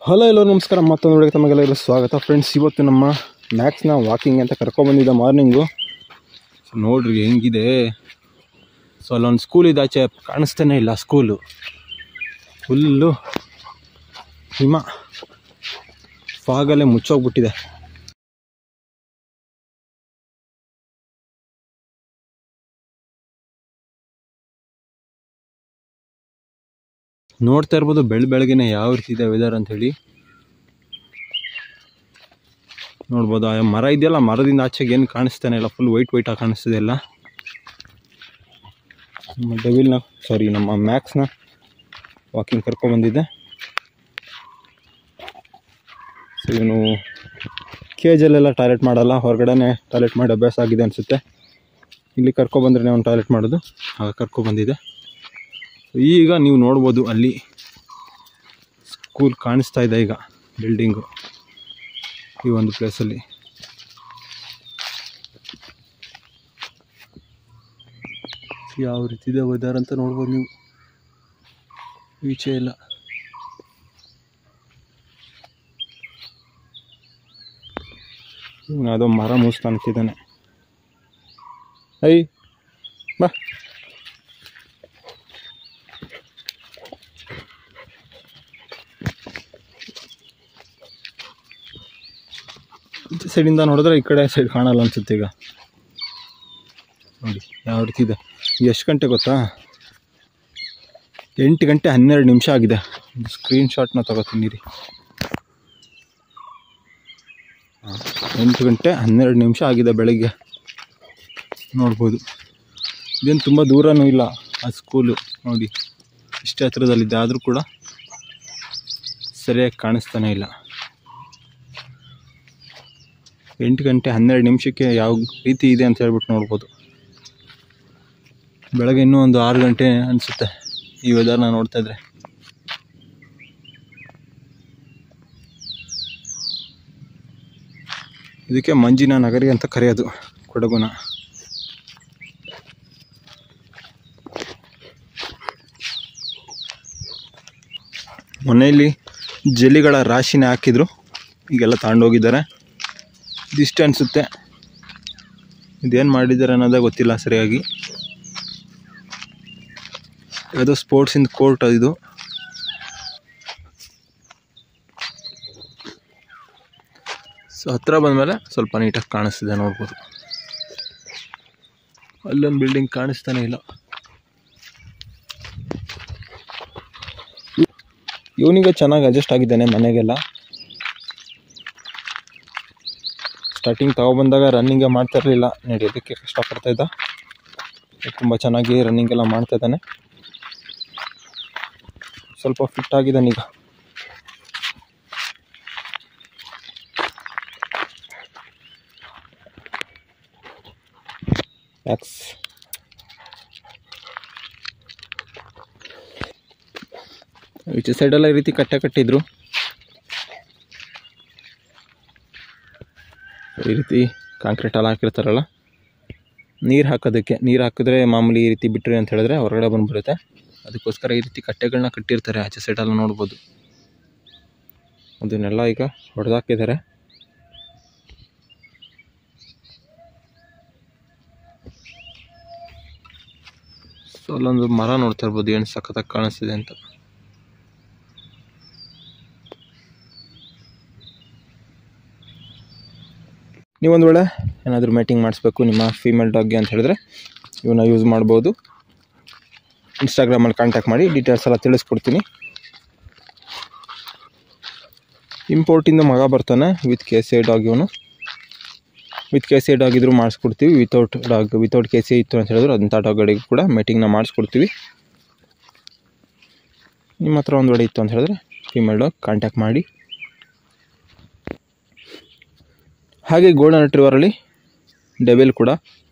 Hello ಎಲ್ಲೋ ನಮಸ್ಕಾರ. ಮತ್ತೊಂದು ವಿಡಿಯೋಗೆ ತಮಗೆಲ್ಲರಿಗೂ ಸ್ವಾಗತ ಫ್ರೆಂಡ್ಸ್. ಇವತ್ತು ನಮ್ಮ ಮ್ಯಾಕ್ಸ್ನ ವಾಕಿಂಗ್ ಅಂತ ಕರ್ಕೊಬಂದಿದ್ದೆ ಮಾರ್ನಿಂಗು. ನೋಡ್ರಿ ಹೆಂಗಿದೆ. ಸೊ ಅಲ್ಲೊಂದು ಸ್ಕೂಲ್ ಇದೆ, ಆಚೆ ಕಾಣಿಸ್ತಾನೆ ಇಲ್ಲ. ಸ್ಕೂಲು ಫುಲ್ಲು ಹಿಮ, ಫಾಗಲ್ಲೇ ಮುಚ್ಚೋಗ್ಬಿಟ್ಟಿದೆ. ನೋಡ್ತಾ ಇರ್ಬೋದು ಬೆಳಗ್ಗೆನೆ ಯಾವ ರೀತಿ ಇದೆ ವೆದರ್ ಅಂಥೇಳಿ. ನೋಡ್ಬೋದು ಆ ಮರ ಇದೆಯಲ್ಲ, ಮರದಿಂದ ಆಚೆಗೆ ಏನು ಕಾಣಿಸ್ತಾನೆ ಇಲ್ಲ, ಫುಲ್ ವೈಟ್ ಆಗಿ ಕಾಣಿಸ್ತಿದೆ ಎಲ್ಲ. ನಮ್ಮ ಮ್ಯಾಕ್ಸ್ನ ವಾಕಿಂಗ್ ಕರ್ಕೊಬಂದಿದ್ದೆ. ಸೊ ಇವನು ಕೇಜಲ್ಲೆಲ್ಲ ಟಾಯ್ಲೆಟ್ ಮಾಡಲ್ಲ, ಹೊರಗಡೆನೆ ಟಾಯ್ಲೆಟ್ ಮಾಡಿ ಅಭ್ಯಾಸ ಆಗಿದೆ ಅನಿಸುತ್ತೆ. ಇಲ್ಲಿ ಕರ್ಕೊಬಂದ್ರೆ ಅವ್ನು ಟಾಯ್ಲೆಟ್ ಮಾಡೋದು, ಆಗ ಕರ್ಕೊಬಂದಿದ್ದೆ. ಈಗ ನೀವು ನೋಡ್ಬೋದು ಅಲ್ಲಿ ಸ್ಕೂಲ್ ಕಾಣಿಸ್ತಾ ಇದೆ ಈಗ, ಬಿಲ್ಡಿಂಗು ಈ ಒಂದು ಪ್ಲೇಸಲ್ಲಿ. ಯಾವ ರೀತಿ ಇದೆ ವೆದರ್ ಅಂತ ನೋಡ್ಬೋದು ನೀವು. ಈಚೆ ಇಲ್ಲ, ಯಾವುದೋ ಮರ ಮುಗಿಸ್ತಾ ಅಂತಿದ್ದಾನೆ. ಐ ಬಾ, ಸೈಡಿಂದ ನೋಡಿದ್ರೆ ಈ ಕಡೆ ಸೈಡ್ ಕಾಣಲ್ಲ ಅನ್ಸುತ್ತೆ. ಈಗ ನೋಡಿ ಯಾವ ರೀತಿ ಇದೆ. ಎಷ್ಟು ಗಂಟೆ ಗೊತ್ತಾ? 8 ಗಂಟೆ 12 ನಿಮಿಷ ಆಗಿದೆ. ಸ್ಕ್ರೀನ್ ಶಾಟ್ನ ತಗೋತೀನಿ ರೀ. 8 ಗಂಟೆ 12 ನಿಮಿಷ ಆಗಿದೆ ಬೆಳಗ್ಗೆ. ನೋಡ್ಬೋದು, ಇದೇನು ತುಂಬ ದೂರನೂ ಇಲ್ಲ ಆ ಸ್ಕೂಲು. ನೋಡಿ ಇಷ್ಟೇ ಹತ್ರದಲ್ಲಿದ್ದೆ, ಆದರೂ ಕೂಡ ಸರಿಯಾಗಿ ಕಾಣಿಸ್ತಾನೆ ಇಲ್ಲ. 8 ಗಂಟೆ 12 ನಿಮಿಷಕ್ಕೆ ಯಾವ ರೀತಿ ಇದೆ ಅಂತ ಹೇಳ್ಬಿಟ್ಟು ನೋಡ್ಬೋದು. ಬೆಳಗ್ಗೆ ಇನ್ನೂ ಒಂದು 6 ಗಂಟೆ ಅನಿಸುತ್ತೆ ಈ ವೆದರ್ನ ನೋಡ್ತಾ ಇದ್ರೆ. ಇದಕ್ಕೆ ಮಂಜಿನ ನಗರಿ ಅಂತ ಕರೆಯೋದು ಕೊಡಗುನ. ಮನೆಯಲ್ಲಿ ಜಲ್ಲಿಗಳ ರಾಶಿನ ಹಾಕಿದ್ರು, ಈಗೆಲ್ಲ ತಗೊಂಡೋಗಿದ್ದಾರೆ. ಇದಿಷ್ಟು ಅನಿಸುತ್ತೆ, ಇದೇನು ಮಾಡಿದ್ದಾರೆ ಅನ್ನೋದೇ ಗೊತ್ತಿಲ್ಲ ಸರಿಯಾಗಿ. ಅದು ಸ್ಪೋರ್ಟ್ಸಿಂದ ಕೋರ್ಟ್ ಇದು. ಸೊ ಹತ್ರ ಬಂದಮೇಲೆ ಸ್ವಲ್ಪ ನೀಟಾಗಿ ಕಾಣಿಸ್ತಿದೆ, ನೋಡ್ಬೋದು. ಅಲ್ಲೊಂದು ಬಿಲ್ಡಿಂಗ್ ಕಾಣಿಸ್ತಾನೆ ಇಲ್ಲ. ಇವನಿಗೆ ಚೆನ್ನಾಗಿ ಅಡ್ಜಸ್ಟ್ ಆಗಿದ್ದಾನೆ ಮನೆಗೆಲ್ಲ. ಸ್ಟಾರ್ಟಿಂಗ್ ತಗೊಬಂದಾಗ ರನ್ನಿಂಗೇ ಮಾಡ್ತಾ ಇರಲಿಲ್ಲ, ನಡೆಯೋದಕ್ಕೆ ಕಷ್ಟಪಡ್ತಾಯಿದ್ದ. ತುಂಬ ಚೆನ್ನಾಗಿ ರನ್ನಿಂಗ್ ಎಲ್ಲ ಮಾಡ್ತಾ ಇದ್ದಾನೆ. ಸ್ವಲ್ಪ ಫಿಟ್ ಆಗಿದ್ದಾನೆ ಈಗ. ಮ್ಯಾಕ್ಸ್ ಈಚೆ ಸೈಡೆಲ್ಲ ಈ ರೀತಿ ಕಟ್ಟಿದ್ರು. ಈ ರೀತಿ ಕಾಂಕ್ರೀಟ್ ಎಲ್ಲ ಹಾಕಿರ್ತಾರಲ್ಲ, ನೀರು ಹಾಕಿದ್ರೆ ಮಾಮೂಲಿ ಈ ರೀತಿ ಬಿಟ್ಟರೆ ಅಂತ ಹೇಳಿದ್ರೆ ಹೊರಗಡೆ ಬಂದುಬಿಡುತ್ತೆ. ಅದಕ್ಕೋಸ್ಕರ ಈ ರೀತಿ ಕಟ್ಟೆಗಳನ್ನ ಕಟ್ಟಿರ್ತಾರೆ ಆಚೆ ಸೈಡೆಲ್ಲ ನೋಡ್ಬೋದು. ಅದನ್ನೆಲ್ಲ ಈಗ ಹೊಡೆದಾಕಿದ್ದಾರೆ. ಸೊ ಅಲ್ಲೊಂದು ಮರ ನೋಡ್ತಾ ಇರ್ಬೋದು, ಏನು ಸಖತ್ತಾಗಿ ಕಾಣಿಸ್ತಿದೆ ಅಂತ. ನೀವೊಂದು ವೇಳೆ ಏನಾದರೂ ಮೇಟಿಂಗ್ ಮಾಡಿಸ್ಬೇಕು ನಿಮ್ಮ ಫೀಮೇಲ್ ಡಾಗ್ಗೆ ಅಂತ ಹೇಳಿದ್ರೆ ಇವನ್ನ ಯೂಸ್ ಮಾಡ್ಬೋದು. ಇನ್ಸ್ಟಾಗ್ರಾಮಲ್ಲಿ ಕಾಂಟ್ಯಾಕ್ಟ್ ಮಾಡಿ, ಡೀಟೇಲ್ಸ್ ಎಲ್ಲ ತಿಳಿಸ್ಕೊಡ್ತೀನಿ. ಇಂಪೋರ್ಟಿಂದ ಮಗ ಬರ್ತಾನೆ ವಿತ್ KCI ಡಾಗ್. ಇವನು ವಿತ್ KCI ಡಾಗ್ ಇದ್ರೂ ಮಾಡಿಸ್ಕೊಡ್ತೀವಿ. ವಿತೌಟ್ KCI ಇತ್ತು ಅಂತ ಹೇಳಿದ್ರು ಅಂಥ ಡಾಗ್ಗಳಿಗೆ ಕೂಡ ಮೇಟಿಂಗ್ನ ಮಾಡಿಸ್ಕೊಡ್ತೀವಿ. ನಿಮ್ಮ ಹತ್ರ ಒಂದು ವೇಳೆ ಇತ್ತು ಅಂತ ಹೇಳಿದ್ರೆ ಫೀಮೇಲ್ ಡಾಗ್ ಕಾಂಟ್ಯಾಕ್ಟ್ ಮಾಡಿ. ಹಾಗೆ ಗೋಲ್ಡನ್ ರಿಟ್ರೀವರಲ್ಲಿ ಡೆವಿಲ್ ಕೂಡ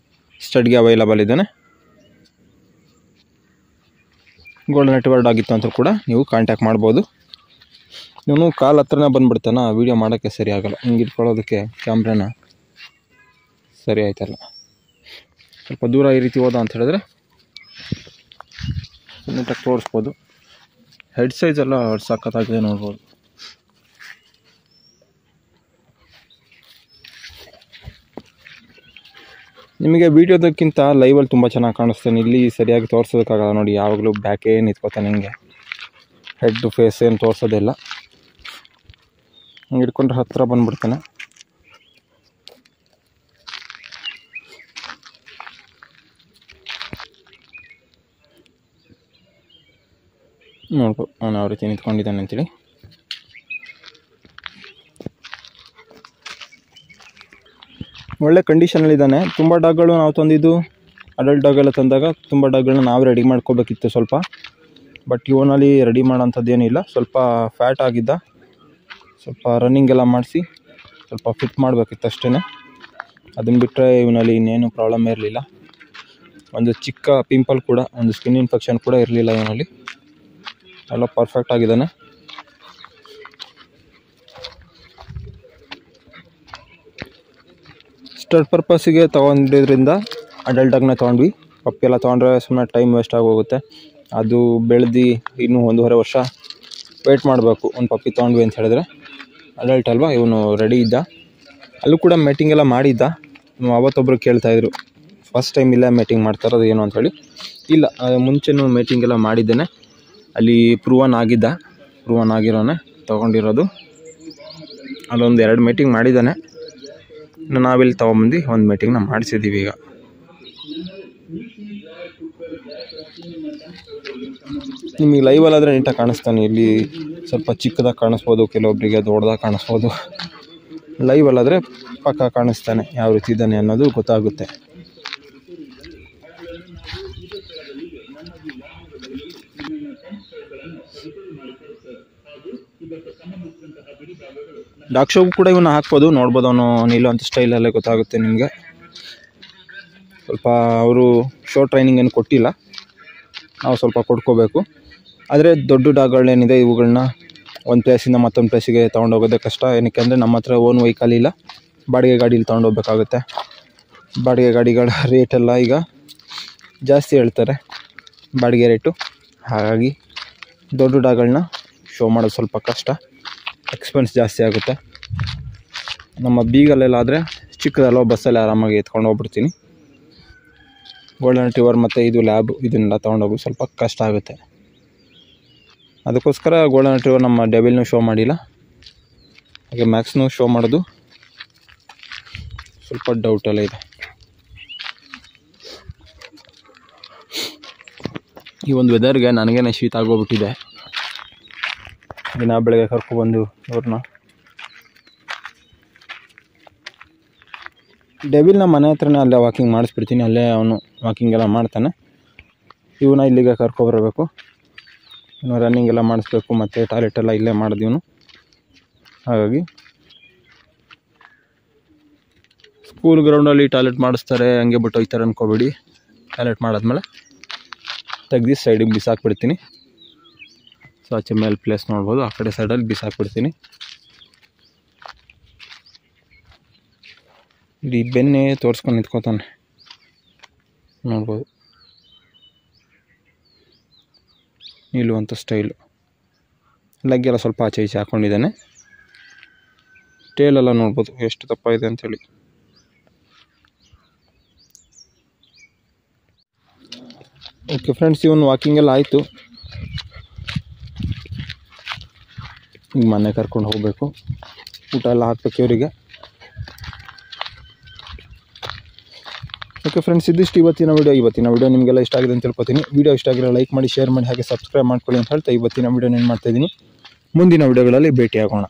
ಸ್ಟಡ್ಗೆ ಅವೈಲಬಲ್ ಇದ್ದಾನೆ. ಗೋಲ್ಡನ್ ರಿಟ್ರೀವರ್ ಡಾಗ್ ಇತ್ತು ಅಂತ ಕೂಡ ನೀವು ಕಾಂಟ್ಯಾಕ್ಟ್ ಮಾಡ್ಬೋದು. ಇವನು ಕಾಲ್ ಹತ್ರನೇ ಬಂದುಬಿಡ್ತಾನ, ವೀಡಿಯೋ ಮಾಡೋಕ್ಕೆ ಸರಿ ಆಗಲ್ಲ. ಹಿಂಗೆ ಇಟ್ಕೊಳ್ಳೋದಕ್ಕೆ ಕ್ಯಾಮ್ರಾನ ಸರಿ ಆಯ್ತಲ್ಲ. ಸ್ವಲ್ಪ ದೂರ ಈ ರೀತಿ ಹೋದ ಅಂತ ಹೇಳಿದ್ರೆ ನೀಟಾಗಿ ತೋರಿಸ್ಬೋದು. ಹೆಡ್ ಸೈಜ್ ಎಲ್ಲ ಸಖತ್ತಾಗಿದೆ ನೋಡ್ಬೋದು. ನಿಮಗೆ ವೀಡಿಯೋದಕ್ಕಿಂತ ಲೈವಲ್ಲಿ ತುಂಬ ಚೆನ್ನಾಗಿ ಕಾಣಿಸ್ತಾನೆ. ಇಲ್ಲಿ ಸರಿಯಾಗಿ ತೋರಿಸೋದಕ್ಕಾಗಲ್ಲ ನೋಡಿ, ಯಾವಾಗಲೂ ಬ್ಯಾಕೇ ನಿಂತ್ಕೋತಾನೆ ಹಿಂಗೆ, ಹೆಡ್ ಟು ಫೇಸ್ ಏನು ತೋರಿಸೋದಿಲ್ಲ. ಹಿಂಗೆ ಹಿಡ್ಕೊಂಡ್ರೆ ಹತ್ತಿರ ಬಂದುಬಿಡ್ತಾನೆ. ನೋಡ್ಬೋದು ಅವನು ಯಾವ ರೀತಿ ನಿಂತ್ಕೊಂಡಿದ್ದಾನೆ ಅಂತೇಳಿ. ಒಳ್ಳೆ ಕಂಡೀಷನಲ್ಲಿದ್ದಾನೆ. ತುಂಬ ಡಾಗ್ಗಳು ನಾವು ತಂದಿದ್ದು ಅಡಲ್ಟ್ ಡಾಗ್ ಎಲ್ಲ ತಂದಾಗ ತುಂಬ ಡಾಗ್ಗಳನ್ನ ನಾವು ರೆಡಿ ಮಾಡ್ಕೋಬೇಕಿತ್ತು ಸ್ವಲ್ಪ. ಬಟ್ ಇವನಲ್ಲಿ ರೆಡಿ ಮಾಡೋಂಥದ್ದು ಏನಿಲ್ಲ. ಸ್ವಲ್ಪ ಫ್ಯಾಟ್ ಆಗಿದ್ದ, ಸ್ವಲ್ಪ ರನ್ನಿಂಗ್ ಎಲ್ಲ ಮಾಡಿಸಿ ಸ್ವಲ್ಪ ಫಿಟ್ ಮಾಡಬೇಕಿತ್ತು ಅಷ್ಟೇ. ಅದನ್ನು ಬಿಟ್ಟರೆ ಇವನಲ್ಲಿ ಇನ್ನೇನು ಪ್ರಾಬ್ಲಮ್ ಇರಲಿಲ್ಲ. ಒಂದು ಚಿಕ್ಕ ಪಿಂಪಲ್ ಕೂಡ, ಒಂದು ಸ್ಕಿನ್ ಇನ್ಫೆಕ್ಷನ್ ಕೂಡ ಇರಲಿಲ್ಲ ಇವನಲ್ಲಿ. ಎಲ್ಲ ಪರ್ಫೆಕ್ಟ್ ಆಗಿದ್ದಾನೆ. ಸ್ಟಡ್ ಪರ್ಪಸ್ಸಿಗೆ ತೊಗೊಂಡಿದ್ರಿಂದ ಅಡಲ್ಟ್ ಡಾಗ್ನ ತೊಗೊಂಡ್ವಿ. ಪಪ್ಪಿ ಎಲ್ಲ ತೊಗೊಂಡ್ರೆ ಸುಮ್ಮನೆ ಟೈಮ್ ವೇಸ್ಟ್ ಆಗೋಗುತ್ತೆ. ಅದು ಬೆಳೆದು ಇನ್ನೂ 1.5 ವರ್ಷ ವೆಯ್ಟ್ ಮಾಡಬೇಕು ಒಂದು ಪಪ್ಪಿ ತೊಗೊಂಡ್ವಿ ಅಂತ ಹೇಳಿದ್ರೆ. ಅಡಲ್ಟ್ ಅಲ್ವಾ, ಇವನು ರೆಡಿ ಇದ್ದ. ಅಲ್ಲೂ ಕೂಡ ಮೇಟಿಂಗ್ ಎಲ್ಲ ಮಾಡಿದ್ದ. ಅವತ್ತೊಬ್ಬರು ಕೇಳ್ತಾಯಿದ್ರು ಫಸ್ಟ್ ಟೈಮ್ ಇಲ್ಲ ಮೇಟಿಂಗ್ ಮಾಡ್ತಾರೋದು ಏನು ಅಂಥೇಳಿ. ಇಲ್ಲ, ಮುಂಚೆನೂ ಮೇಟಿಂಗ್ ಎಲ್ಲ ಮಾಡಿದ್ದೇನೆ. ಅಲ್ಲಿ ಪ್ರೂವನ್ ಆಗಿರೋನೆ ತೊಗೊಂಡಿರೋದು. ಅಲ್ಲೊಂದು 2 ಮೀಟಿಂಗ್ ಮಾಡಿದ್ದಾನೆ. ನಾವಿಲ್ಲಿ ತೊಗೊಂಬಂದು ಒಂದು ಮೀಟಿಂಗ್ನ ಮಾಡಿಸಿದ್ದೀವಿ. ಈಗ ನಿಮಗೆ ಲೈವಲ್ಲಾದರೆ ನೀಟಾಗಿ ಕಾಣಿಸ್ತಾನೆ. ಇಲ್ಲಿ ಸ್ವಲ್ಪ ಚಿಕ್ಕದಾಗಿ ಕಾಣಿಸ್ಬೋದು, ಕೆಲವೊಬ್ಬರಿಗೆ ದೊಡ್ಡದಾಗಿ ಕಾಣಿಸ್ಬೋದು. ಲೈವಲ್ಲಾದರೆ ಪಕ್ಕ ಕಾಣಿಸ್ತಾನೆ, ಯಾವ ರೀತಿ ಇದ್ದಾನೆ ಅನ್ನೋದು ಗೊತ್ತಾಗುತ್ತೆ. ಡಾಗ್ ಶೋಗೂ ಕೂಡ ಇವನ್ನ ಹಾಕ್ಬೋದು, ನೋಡ್ಬೋದು. ಅವನು ನಿಲ್ಲುವಂಥ ಸ್ಟೈಲಲ್ಲೇ ಗೊತ್ತಾಗುತ್ತೆ ನಿಮಗೆ. ಸ್ವಲ್ಪ ಅವರು ಶೋ ಟ್ರೈನಿಂಗ್ ಏನು ಕೊಟ್ಟಿಲ್ಲ, ನಾವು ಸ್ವಲ್ಪ ಕೊಡ್ಕೋಬೇಕು. ಆದರೆ ದೊಡ್ಡ ಡಾಗ್ಗಳೇನಿದೆ ಇವುಗಳನ್ನ ಒಂದು ಪ್ಲೇಸಿಂದ ಮತ್ತೊಂದು ಪ್ಲೇಸಿಗೆ ತೊಗೊಂಡೋಗೋದೇ ಕಷ್ಟ. ಏನಕ್ಕೆ ಅಂದರೆ ನಮ್ಮ ಹತ್ರ ಓನ್ ವೆಹಿಕಲ್ ಇಲ್ಲ, ಬಾಡಿಗೆ ಗಾಡೀಲಿ ತೊಗೊಂಡೋಗ್ಬೇಕಾಗುತ್ತೆ. ಬಾಡಿಗೆ ಗಾಡಿಗಳ ರೇಟೆಲ್ಲ ಈಗ ಜಾಸ್ತಿ ಹೇಳ್ತಾರೆ, ಬಾಡಿಗೆ ರೇಟು. ಹಾಗಾಗಿ ದೊಡ್ಡ ಡಾಗ್ಗಳನ್ನ ಶೋ ಮಾಡೋದು ಸ್ವಲ್ಪ ಕಷ್ಟ, ಎಕ್ಸ್ಪೆನ್ಸ್ ಜಾಸ್ತಿ ಆಗುತ್ತೆ. ನಮ್ಮ ಬೀಗಲ್ಲೆಲ್ಲಾದರೆ ಚಿಕ್ಕದಲ್ಲೋ ಬಸ್ಸಲ್ಲಿ ಆರಾಮಾಗಿ ಎತ್ಕೊಂಡು ಹೋಗ್ಬಿಡ್ತೀನಿ. ಗೋಲ್ಡನ್ ರಿಟ್ರೀವರ್ ಮತ್ತು ಇದು ಲ್ಯಾಬ್ ಇದನ್ನೆಲ್ಲ ತೊಗೊಂಡೋಗೋದು ಸ್ವಲ್ಪ ಕಷ್ಟ ಆಗುತ್ತೆ. ಅದಕ್ಕೋಸ್ಕರ ಗೋಲ್ಡನ್ ರಿಟ್ರೀವರ್ ನಮ್ಮ ಡೆವಿಲ್ನೂ ಶೋ ಮಾಡಿಲ್ಲ, ಹಾಗೆ ಮ್ಯಾಕ್ಸ್ನೂ ಶೋ ಮಾಡೋದು ಸ್ವಲ್ಪ ಡೌಟಲ್ಲೇ ಇದೆ. ಈ ಒಂದು ವೆದರ್ಗೆ ನನಗೇನೆ ಶೀತ ಆಗೋಗ್ಬಿಟ್ಟಿದೆ. ದಿನ ಬೆಳಗ್ಗೆ ಕರ್ಕೊಬಂದು ಅವ್ರನ್ನ. ಡೆವಿಲ್ನ ಮನೆ ಹತ್ರನೇ ಅಲ್ಲೇ ವಾಕಿಂಗ್ ಮಾಡಿಸ್ಬಿಡ್ತೀನಿ, ಅಲ್ಲೇ ಅವನು ವಾಕಿಂಗ್ ಎಲ್ಲ ಮಾಡ್ತಾನೆ. ಇವನ್ನ ಇಲ್ಲಿಗೆ ಕರ್ಕೊಬರಬೇಕು, ಇವನು ರನ್ನಿಂಗ್ ಎಲ್ಲ ಮಾಡಿಸ್ಬೇಕು, ಮತ್ತು ಟಾಯ್ಲೆಟ್ ಎಲ್ಲ ಇಲ್ಲೇ ಮಾಡಿದ್ವಿ. ಹಾಗಾಗಿ ಸ್ಕೂಲ್ ಗ್ರೌಂಡಲ್ಲಿ ಟಾಯ್ಲೆಟ್ ಮಾಡಿಸ್ತಾರೆ ಹಂಗೆ ಬಿಟ್ಟು ಹೋಗ್ತಾರೆ ಅನ್ಕೋಬೇಡಿ. ಟಾಯ್ಲೆಟ್ ಮಾಡಾದ್ಮೇಲೆ ತೆಗ್ದು ಸೈಡಿಗೆ ಬಿಸಾಕ್ಬಿಡ್ತೀನಿ. ಸೊ ಆಚೆ ಮೇಲೆ ಪ್ಲೇಸ್ ನೋಡ್ಬೋದು, ಆ ಕಡೆ ಸೈಡಲ್ಲಿ ಬಿಸಾಕ್ಬಿಡ್ತೀನಿ. ಇಲ್ಲಿ ಬೆನ್ನೆ ತೋರಿಸ್ಕೊಂಡು ನಿಂತ್ಕೋತಾನೆ, ನೋಡ್ಬೋದು. ನಿಲ್ಲುವಂಥ ಸ್ಟೈಲು. ಲೆಗ್ಗೆಲ್ಲ ಸ್ವಲ್ಪ ಆಚೆ ಈಚೆ ಹಾಕ್ಕೊಂಡಿದ್ದಾನೆ. ಟೇಲೆಲ್ಲ ನೋಡ್ಬೋದು ಎಷ್ಟು ದಪ್ಪ ಇದೆ ಅಂಥೇಳಿ. ಓಕೆ ಫ್ರೆಂಡ್ಸ್, ಇವನು ವಾಕಿಂಗ್ ಎಲ್ಲ ಆಯಿತು. ಈಗ ಮನೆ ಕರ್ಕೊಂಡು ಹೋಗಬೇಕು, ಊಟ ಎಲ್ಲ ಹಾಕ್ಬೇಕು ಇವರಿಗೆ. ಓಕೆ ಫ್ರೆಂಡ್ಸ್, ಇದಿಷ್ಟು ಇವತ್ತಿನ ವಿಡಿಯೋ ನಿಮಗೆಲ್ಲ ಇಷ್ಟ ಆಗಿದೆ ಅಂತ ತಿಳ್ಕೊತೀನಿ. ವಿಡಿಯೋ ಇಷ್ಟ ಆಗಿರೋ ಲೈಕ್ ಮಾಡಿ, ಶೇರ್ ಮಾಡಿ, ಹಾಗೆ ಸಬ್ಸ್ಕ್ರೈಬ್ ಮಾಡ್ಕೊಳ್ಳಿ ಅಂತ ಹೇಳ್ತಾ ಇವತ್ತಿನ ವಿಡಿಯೋನ ಏನು ಮಾಡ್ತಾಯಿದ್ದೀನಿ. ಮುಂದಿನ ವಿಡಿಯೋಗಳಲ್ಲಿ ಭೇಟಿಯಾಗೋಣ.